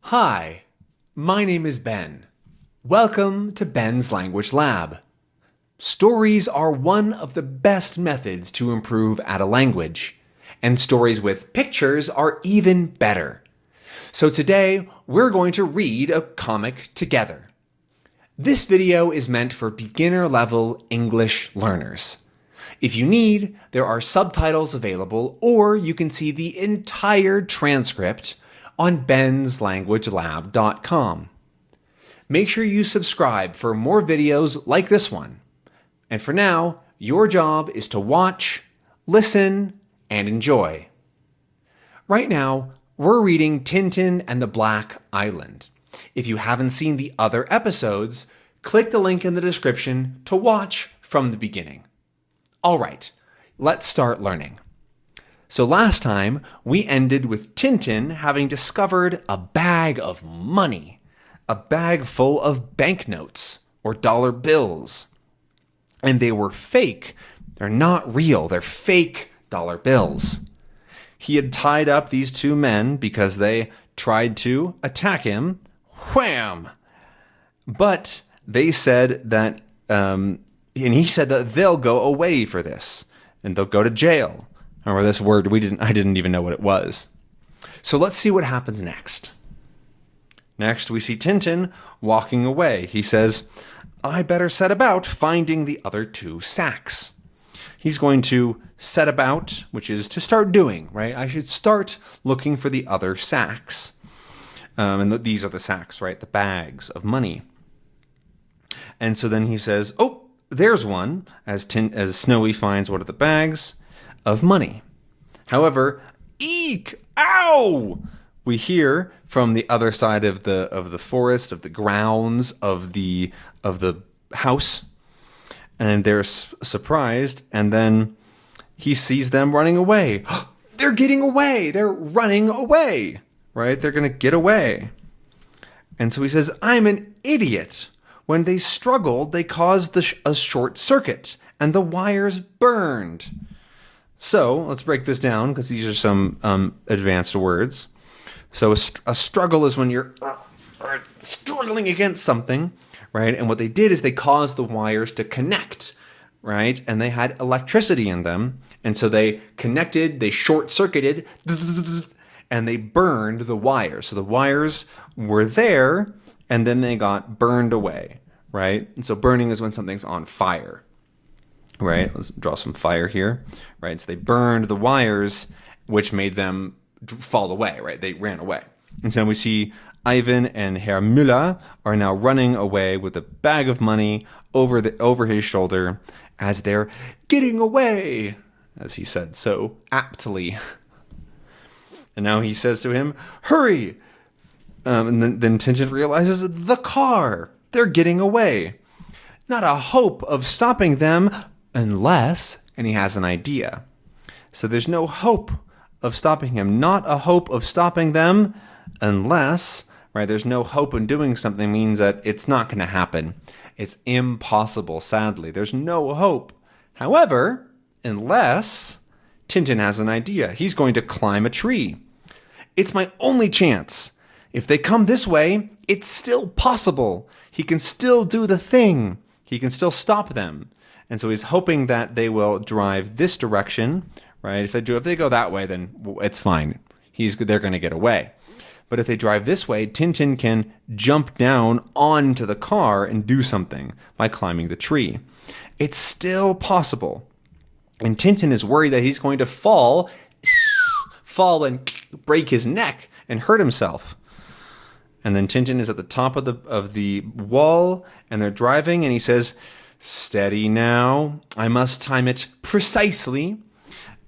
Hi, my name is Ben. Welcome to Ben's Language Lab. Stories are one of the best methods to improve at a language, and stories with pictures are even better. So today, we're going to read a comic together. This video is meant for beginner-level English learners. If you need, there are subtitles available, or you can see the entire transcript on benslanguagelab.com. Make sure you subscribe for more videos like this one. And for now, your job is to watch, listen, and enjoy. Right now, we're reading Tintin and the Black Island. If you haven't seen the other episodes, click the link in the description to watch from the beginning. All right, let's start learning. So last time, we ended with Tintin having discovered a bag of money, a bag full of banknotes or dollar bills. And they were fake. They're not real. They're fake dollar bills. He had tied up these two men because they tried to attack him. Wham! But they said that, and he said that they'll go away for this, and they'll go to jail. Or this word, I didn't even know what it was. So let's see what happens next. Next, we see Tintin walking away. He says, I better set about finding the other two sacks. He's going to set about, which is to start doing, right? I should start looking for the other sacks. These are the sacks, right? The bags of money. And so then he says, oh, there's one, as Snowy finds one of the bags of money. However, eek! Ow! We hear from the other side of the forest, of the grounds, of the house, and they're surprised, and then he sees them running away. They're getting away! They're running away! Right? They're going to get away. And so he says, I'm an idiot. When they struggled, they caused a short circuit, and the wires burned. So let's break this down because these are some advanced words. So a struggle is when you're struggling against something, right? And what they did is they caused the wires to connect, right? And they had electricity in them. And so they connected, they short-circuited, and they burned the wires. So the wires were there, and then they got burned away, right? And so burning is when something's on fire. Right, let's draw some fire here, right? So they burned the wires, which made them fall away, right? They ran away. And so we see Ivan and Herr Müller are now running away with a bag of money over his shoulder as they're getting away, as he said so aptly. And now he says to him, hurry! And then Tintin realizes the car. They're getting away. Not a hope of stopping them unless, and he has an idea. So there's no hope of stopping him. Not a hope of stopping them unless, right, there's no hope in doing something means that it's not going to happen. It's impossible, sadly. There's no hope. However, unless Tintin has an idea. He's going to climb a tree. It's my only chance. If they come this way, it's still possible. He can still do the thing. He can still stop them. And so he's hoping that they will drive this direction, right? If they go that way, then it's fine. They're going to get away. But if they drive this way, Tintin can jump down onto the car and do something by climbing the tree. It's still possible. And Tintin is worried that he's going to fall and break his neck and hurt himself. And then Tintin is at the top of the wall, and they're driving, and he says, steady now. I must time it precisely.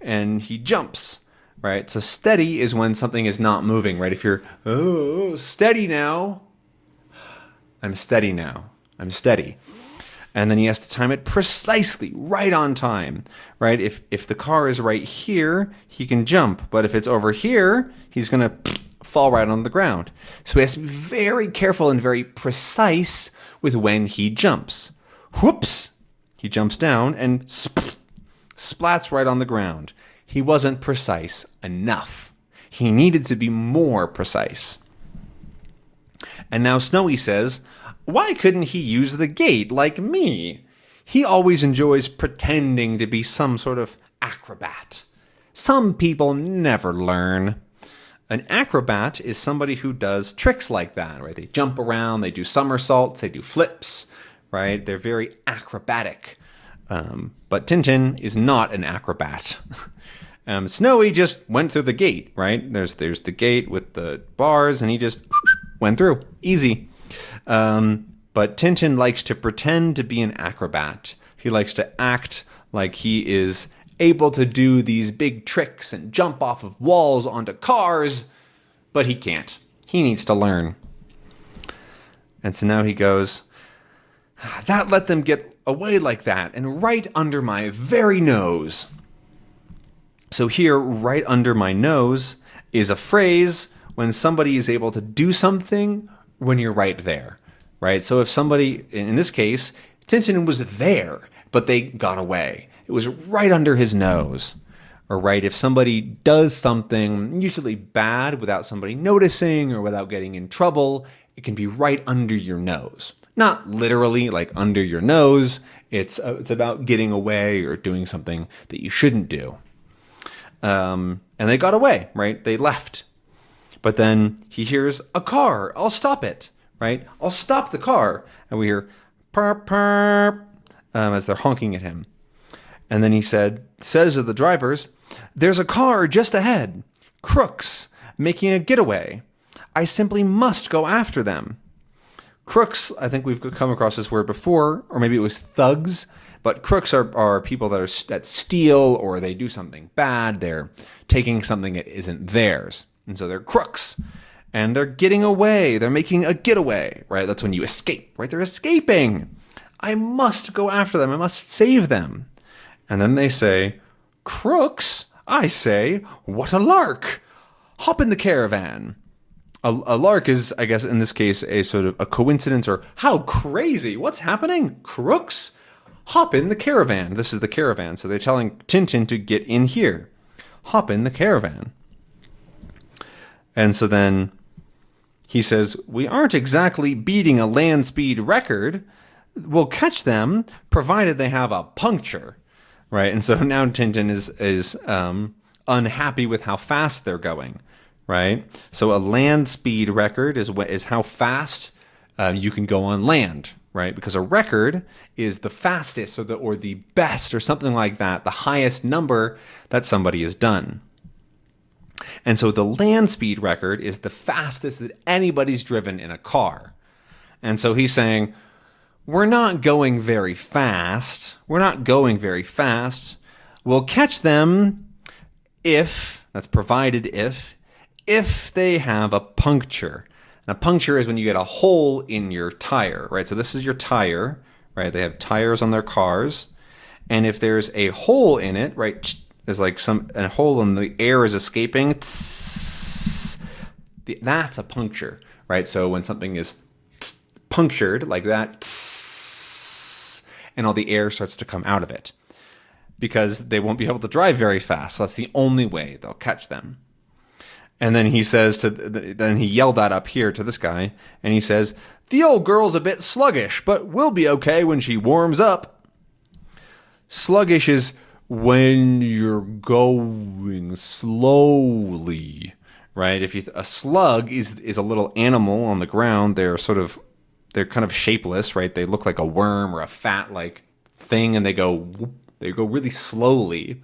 And he jumps, right? So steady is when something is not moving, right? If you're, oh, steady now. I'm steady now. I'm steady. And then he has to time it precisely, right on time, right? If the car is right here, he can jump. But if it's over here, he's going to fall right on the ground. So he has to be very careful and very precise with when he jumps. Whoops! He jumps down and splats right on the ground. He wasn't precise enough. He needed to be more precise. And now Snowy says, why couldn't he use the gate like me? He always enjoys pretending to be some sort of acrobat. Some people never learn. An acrobat is somebody who does tricks like that, right? They jump around, they do somersaults, they do flips, right? They're very acrobatic. But Tintin is not an acrobat. Snowy just went through the gate, right? There's the gate with the bars, and he just went through. Easy. But Tintin likes to pretend to be an acrobat. He likes to act like he is able to do these big tricks and jump off of walls onto cars, but he can't. He needs to learn. And so now he goes, that let them get away like that, and right under my very nose. So here, right under my nose, is a phrase when somebody is able to do something when you're right there, right? So if somebody, in this case, Tintin was there, but they got away. It was right under his nose. Or right, if somebody does something usually bad without somebody noticing or without getting in trouble, it can be right under your nose. Not literally like under your nose. It's about getting away or doing something that you shouldn't do. And they got away, right? They left. But then he hears a car. I'll stop it, right? I'll stop the car. And we hear perp, perp, as they're honking at him. And then he says to the drivers, there's a car just ahead. Crooks making a getaway. I simply must go after them. Crooks, I think we've come across this word before, or maybe it was thugs. But crooks are people that steal or they do something bad. They're taking something that isn't theirs. And so they're crooks. And they're getting away. They're making a getaway, right? That's when you escape, right? They're escaping. I must go after them. I must save them. And then they say, crooks? I say, what a lark. Hop in the caravan. A lark is, I guess, in this case, a sort of a coincidence or how crazy. What's happening? Crooks? Hop in the caravan. This is the caravan. So they're telling Tintin to get in here. Hop in the caravan. And so then he says, we aren't exactly beating a land speed record. We'll catch them provided they have a puncture. Right. And so now Tintin is unhappy with how fast they're going. Right. So a land speed record is how fast you can go on land. Right, because a record is the fastest or the best or something like that, the highest number that somebody has done. And so the land speed record is the fastest that anybody's driven in a car. And so he's saying, we're not going very fast. We're not going very fast. We'll catch them if, that's provided if they have a puncture. Now, puncture is when you get a hole in your tire, right? So this is your tire, right? They have tires on their cars. And if there's a hole in it, right, there's like a hole and the air is escaping, that's a puncture, right? So when something is punctured like that, and all the air starts to come out of it because they won't be able to drive very fast. So that's the only way they'll catch them. And then he says then he yelled that up here to this guy, and he says, the old girl's a bit sluggish, but we'll be okay when she warms up. Sluggish is when you're going slowly, right? A slug is a little animal on the ground. They're kind of shapeless, right? They look like a worm or a fat like thing, and they go really slowly.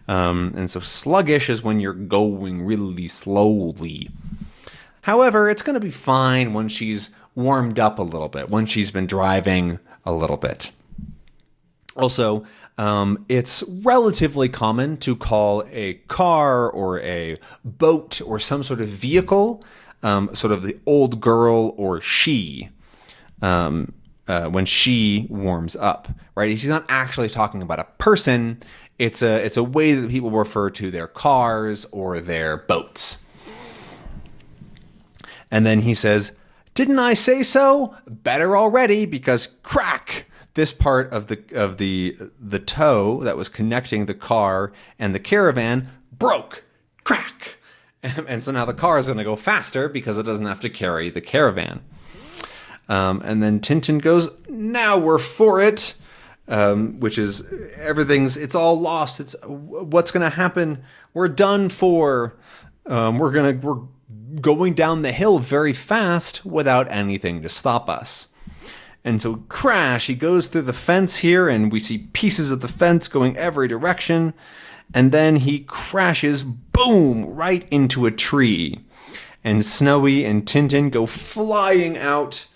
And so sluggish is when you're going really slowly. However, it's going to be fine when she's warmed up a little bit, when she's been driving a little bit. Also, it's relatively common to call a car or a boat or some sort of vehicle sort of the old girl or she. When she warms up, right? He's not actually talking about a person. It's a way that people refer to their cars or their boats. And then he says, didn't I say so? Better already, because crack! This part of the tow that was connecting the car and the caravan broke. Crack! And so now the car is going to go faster because it doesn't have to carry the caravan. And then Tintin goes, now we're for it, which is it's all lost. It's what's going to happen. We're done for. We're going down the hill very fast without anything to stop us. And so crash, he goes through the fence here, and we see pieces of the fence going every direction. And then he crashes, boom, right into a tree. And Snowy and Tintin go flying out.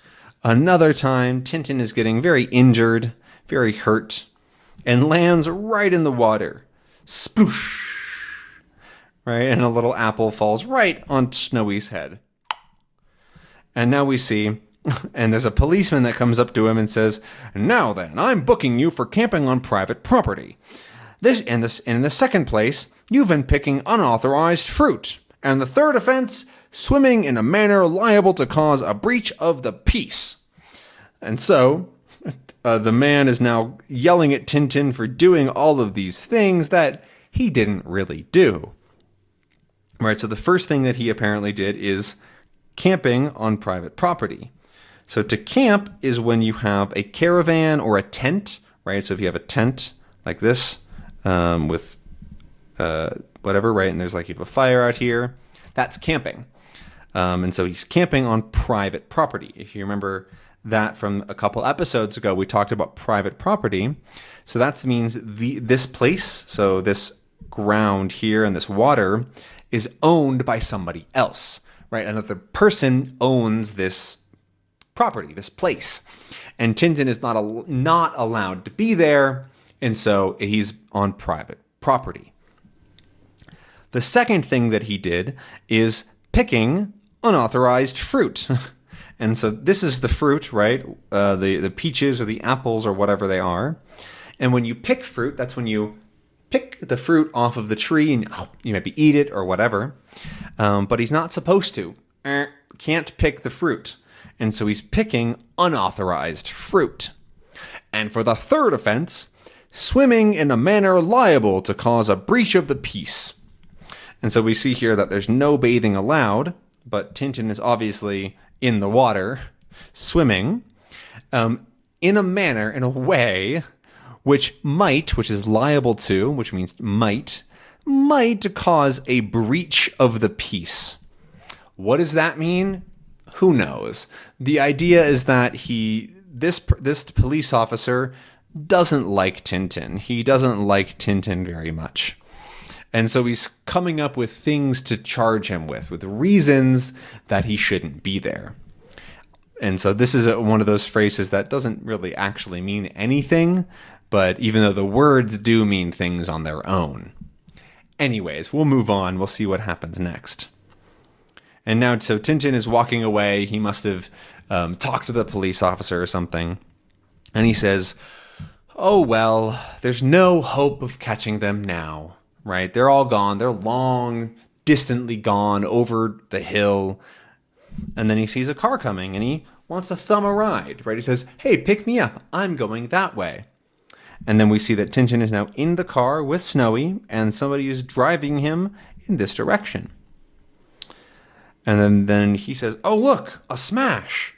Another time, Tintin is getting very injured, very hurt, and lands right in the water. Sploosh! Right, and a little apple falls right on Snowy's head. And now we see, and there's a policeman that comes up to him and says, now then, I'm booking you for camping on private property. In the second place, you've been picking unauthorized fruit. And the third offense, swimming in a manner liable to cause a breach of the peace. And so, the man is now yelling at Tintin for doing all of these things that he didn't really do. Right, so the first thing that he apparently did is camping on private property. So to camp is when you have a caravan or a tent, right? So if you have a tent like this with whatever, right? And there's you have a fire out here, that's camping. And so he's camping on private property. If you remember that from a couple episodes ago, we talked about private property. So that means this place, so this ground here and this water is owned by somebody else, right? Another person owns this property, this place. And Tintin is not allowed to be there, and so he's on private property. The second thing that he did is picking unauthorized fruit. And so this is the fruit, right? The peaches or the apples or whatever they are. And when you pick fruit, that's when you pick the fruit off of the tree and you maybe eat it or whatever. But he's not supposed to. Can't pick the fruit. And so he's picking unauthorized fruit. And for the third offense, swimming in a manner liable to cause a breach of the peace. And so we see here that there's no bathing allowed, but Tintin is obviously in the water, swimming, in a way which is liable to, which means might cause a breach of the peace. What does that mean? Who knows? The idea is that this police officer doesn't like Tintin. He doesn't like Tintin very much. And so he's coming up with things to charge him with reasons that he shouldn't be there. And so this is one of those phrases that doesn't really actually mean anything, but even though the words do mean things on their own. Anyways, we'll move on. We'll see what happens next. And now, so Tintin is walking away. He must have talked to the police officer or something. And he says, oh, well, there's no hope of catching them now, right? They're all gone. They're long, distantly gone over the hill. And then he sees a car coming and he wants to thumb a ride, right? He says, hey, pick me up. I'm going that way. And then we see that Tintin is now in the car with Snowy, and somebody is driving him in this direction. And then he says, oh, look, a smash.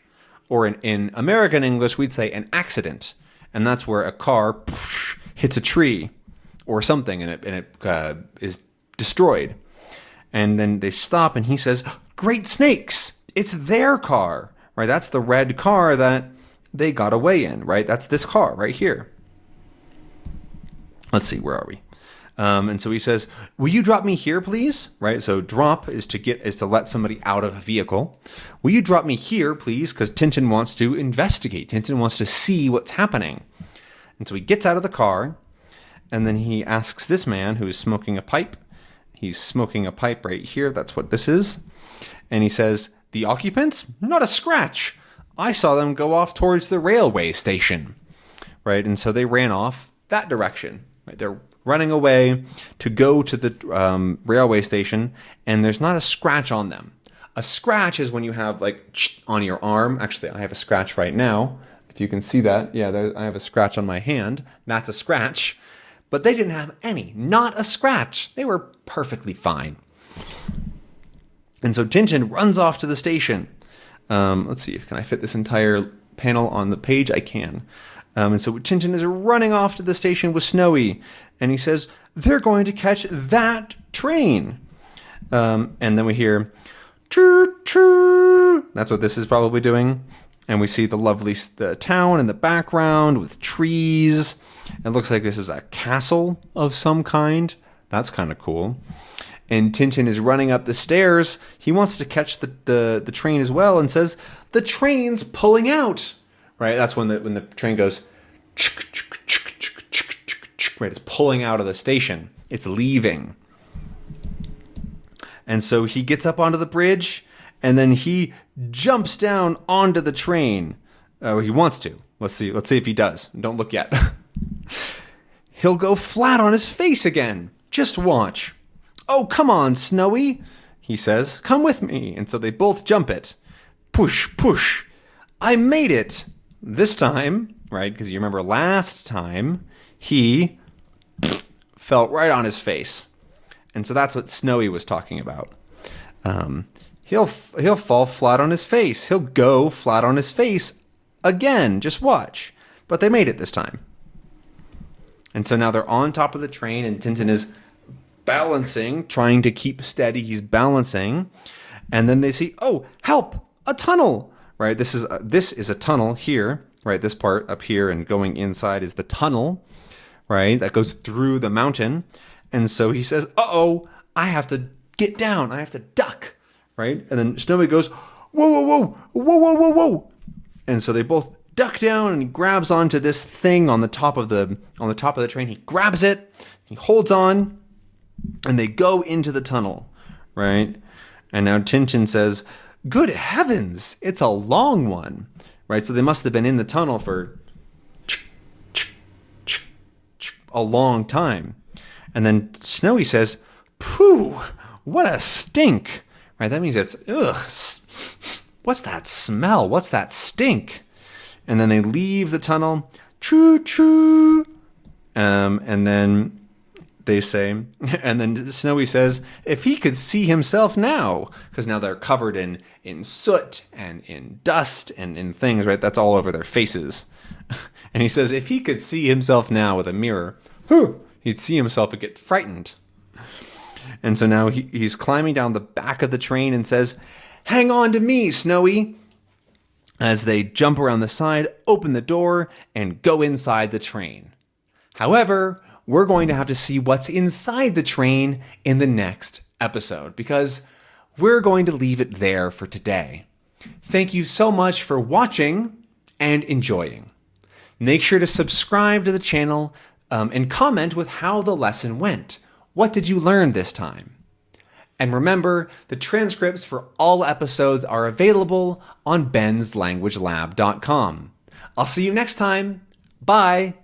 Or in American English, we'd say an accident. And that's where a car hits a tree or something, and it is destroyed. And then they stop, and he says, great snakes, it's their car. Right? That's the red car that they got away in, right? That's this car right here. Let's see, where are we? And so he says, will you drop me here, please? Right? So drop is to let somebody out of a vehicle. Will you drop me here, please? Because Tintin wants to investigate. Tintin wants to see what's happening. And so he gets out of the car, and then he asks this man who is smoking a pipe. He's smoking a pipe right here. That's what this is. And he says, the occupants? Not a scratch. I saw them go off towards the railway station. Right? And so they ran off that direction. Right? They're running away to go to the railway station, and there's not a scratch on them. A scratch is when you have on your arm. Actually, I have a scratch right now. If you can see that, yeah, I have a scratch on my hand. That's a scratch. But they didn't have any. Not a scratch. They were perfectly fine. And so Tintin runs off to the station. Let's see, can I fit this entire panel on the page? I can. And so Tintin is running off to the station with Snowy, and he says, they're going to catch that train. And then we hear, choo choo. That's what this is probably doing. And we see the town in the background with trees. It looks like this is a castle of some kind. That's kind of cool. And Tintin is running up the stairs. He wants to catch the train as well and says, the train's pulling out. Right? That's when the train goes, right? It's pulling out of the station. It's leaving. And so he gets up onto the bridge, and then he jumps down onto the train. He wants to. Let's see if he does. Don't look yet. He'll go flat on his face again. Just watch. Oh, come on, Snowy, he says. Come with me. And so they both jump it. Push, push. I made it. This time, right, because you remember last time, he fell right on his face. And so that's what Snowy was talking about. He'll fall flat on his face. He'll go flat on his face again. Just watch. But they made it this time. And so now they're on top of the train, and Tintin is balancing, trying to keep steady. He's balancing. And then they see, oh, help, a tunnel. Right? This is a tunnel here. Right? This part up here and going inside is the tunnel. Right? That goes through the mountain. And so he says, uh-oh, I have to get down. I have to duck, right? And then Snowy goes, whoa, whoa, whoa, whoa, whoa, whoa, whoa. And so they both duck down, and he grabs onto this thing on the top of the train. He grabs it, he holds on, and they go into the tunnel, right? And now Tintin says, good heavens, it's a long one, right? So they must have been in the tunnel for a long time. And then Snowy says, phew, what a stink. Right? That means it's, ugh, what's that smell? What's that stink? And then they leave the tunnel, choo choo. And then they say, and then Snowy says, if he could see himself now, because now they're covered in soot and in dust and in things, right? That's all over their faces. And he says, if he could see himself now with a mirror, he'd see himself and get frightened. And so now he's climbing down the back of the train and says, hang on to me, Snowy. As they jump around the side, open the door, and go inside the train. However, we're going to have to see what's inside the train in the next episode, because we're going to leave it there for today. Thank you so much for watching and enjoying. Make sure to subscribe to the channel and comment with how the lesson went. What did you learn this time? And remember, the transcripts for all episodes are available on benslanguagelab.com. I'll see you next time. Bye.